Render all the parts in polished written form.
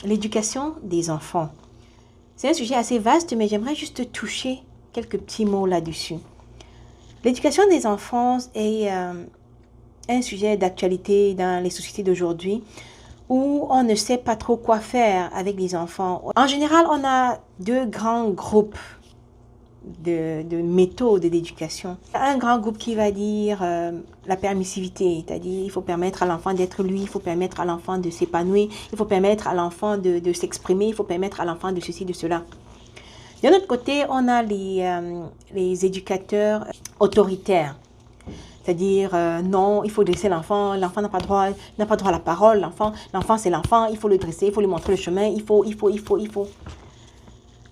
L'éducation des enfants. C'est un sujet assez vaste, mais j'aimerais juste toucher quelques petits mots là-dessus. L'éducation des enfants est un sujet d'actualité dans les sociétés d'aujourd'hui où on ne sait pas trop quoi faire avec les enfants. En général, on a deux grands groupes de méthodes d'éducation. Un grand groupe qui va dire la permissivité, c'est-à-dire il faut permettre à l'enfant d'être lui, il faut permettre à l'enfant de s'épanouir, il faut permettre à l'enfant de s'exprimer, il faut permettre à l'enfant de ceci, de cela. D'un autre côté, on a les éducateurs autoritaires. C'est-à-dire, non, il faut dresser l'enfant n'a pas droit à la parole, l'enfant c'est l'enfant, il faut le dresser, il faut lui montrer le chemin, il faut.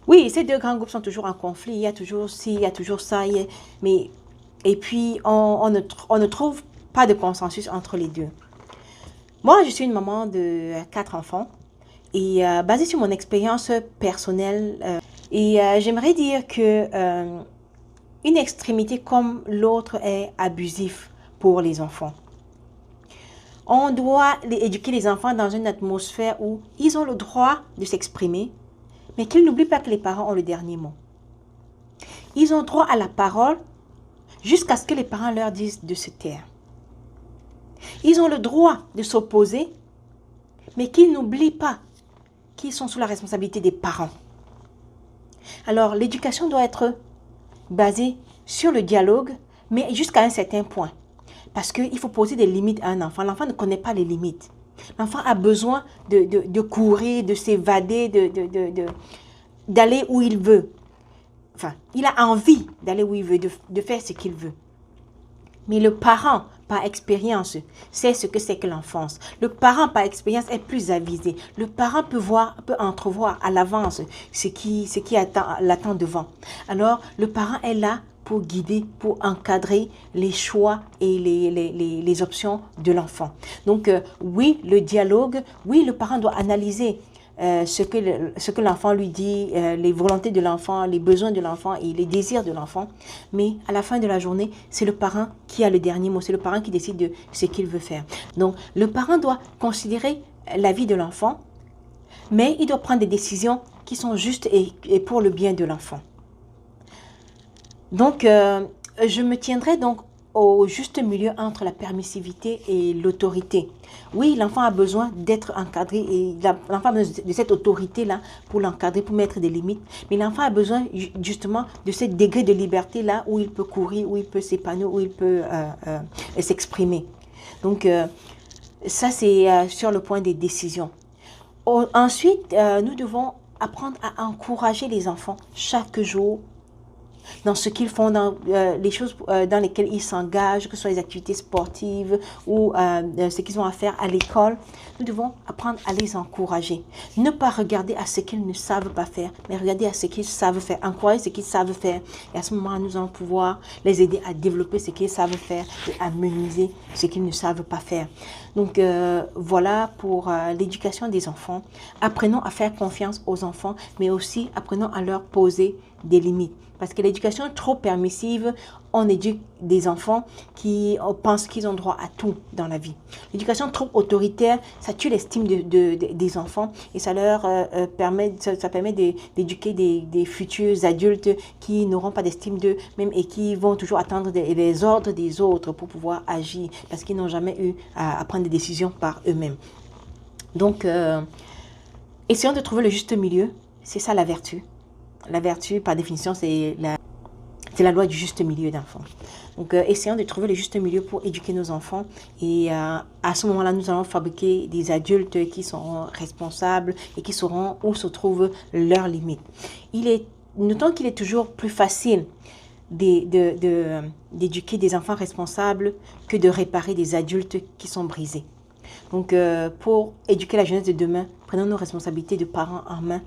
Oui, ces deux grands groupes sont toujours en conflit, il y a toujours ci, il y a toujours ça, et puis on ne trouve pas de consensus entre les deux. Moi, je suis une maman de 4 enfants, et basée sur mon expérience personnelle, j'aimerais dire que une extrémité comme l'autre est abusif pour les enfants. On doit éduquer les enfants dans une atmosphère où ils ont le droit de s'exprimer, mais qu'ils n'oublient pas que les parents ont le dernier mot. Ils ont droit à la parole jusqu'à ce que les parents leur disent de se taire. Ils ont le droit de s'opposer, mais qu'ils n'oublient pas qu'ils sont sous la responsabilité des parents. Alors, l'éducation doit être basée sur le dialogue, mais jusqu'à un certain point. Parce qu'il faut poser des limites à un enfant. L'enfant ne connaît pas les limites. L'enfant a besoin de courir, de s'évader, d'aller où il veut. Enfin, il a envie d'aller où il veut, de faire ce qu'il veut. Mais le parent, par expérience, sait ce que c'est que l'enfance. Le parent, par expérience, est plus avisé. Le parent peut entrevoir à l'avance ce qui l'attend devant. Alors, le parent est là pour guider, pour encadrer les choix et les options de l'enfant. Donc, oui, le dialogue, oui, le parent doit analyser ce que l'enfant lui dit, les volontés de l'enfant, les besoins de l'enfant et les désirs de l'enfant. Mais à la fin de la journée, c'est le parent qui a le dernier mot, c'est le parent qui décide de ce qu'il veut faire. Donc, le parent doit considérer la vie de l'enfant, mais il doit prendre des décisions qui sont justes et pour le bien de l'enfant. Donc, je me tiendrai donc au juste milieu entre la permissivité et l'autorité. Oui, l'enfant a besoin d'être encadré et l'enfant a besoin de cette autorité-là pour l'encadrer, pour mettre des limites. Mais l'enfant a besoin justement de ce degré de liberté-là où il peut courir, où il peut s'épanouir, où il peut s'exprimer. Donc, ça c'est sur le point des décisions. Ensuite, nous devons apprendre à encourager les enfants chaque jour dans ce qu'ils font, dans les choses dans lesquelles ils s'engagent, que ce soit les activités sportives ou ce qu'ils ont à faire à l'école. Nous devons apprendre à les encourager. Ne pas regarder à ce qu'ils ne savent pas faire, mais regarder à ce qu'ils savent faire, encourager ce qu'ils savent faire. Et à ce moment-là, nous allons pouvoir les aider à développer ce qu'ils savent faire et à minimiser ce qu'ils ne savent pas faire. Donc, voilà pour l'éducation des enfants. Apprenons à faire confiance aux enfants, mais aussi apprenons à leur poser des limites. Parce que l'éducation trop permissive, on éduque des enfants qui pensent qu'ils ont droit à tout dans la vie. L'éducation trop autoritaire, ça tue l'estime des enfants et ça leur permet d'éduquer des futurs adultes qui n'auront pas d'estime d'eux-mêmes et qui vont toujours attendre les ordres des autres pour pouvoir agir parce qu'ils n'ont jamais eu à prendre des décisions par eux-mêmes. Donc, essayons de trouver le juste milieu, c'est ça la vertu. La vertu, par définition, c'est la loi du juste milieu d'enfant. Donc, essayons de trouver le juste milieu pour éduquer nos enfants. Et à ce moment-là, nous allons fabriquer des adultes qui seront responsables et qui sauront où se trouvent leurs limites. Notons qu'il est toujours plus facile d'éduquer des enfants responsables que de réparer des adultes qui sont brisés. Donc, pour éduquer la jeunesse de demain, prenons nos responsabilités de parents en main.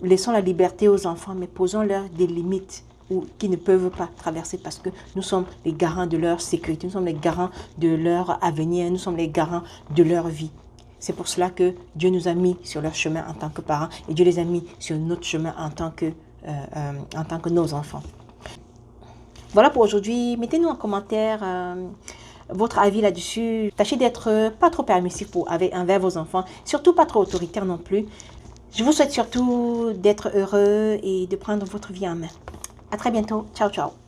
Laissons la liberté aux enfants, mais posons-leur des limites qui ne peuvent pas traverser parce que nous sommes les garants de leur sécurité, nous sommes les garants de leur avenir, nous sommes les garants de leur vie. C'est pour cela que Dieu nous a mis sur leur chemin en tant que parents et Dieu les a mis sur notre chemin en tant que nos enfants. Voilà pour aujourd'hui. Mettez-nous en commentaire votre avis là-dessus. Tâchez d'être pas trop permissif envers vos enfants, surtout pas trop autoritaire non plus. Je vous souhaite surtout d'être heureux et de prendre votre vie en main. À très bientôt. Ciao, ciao.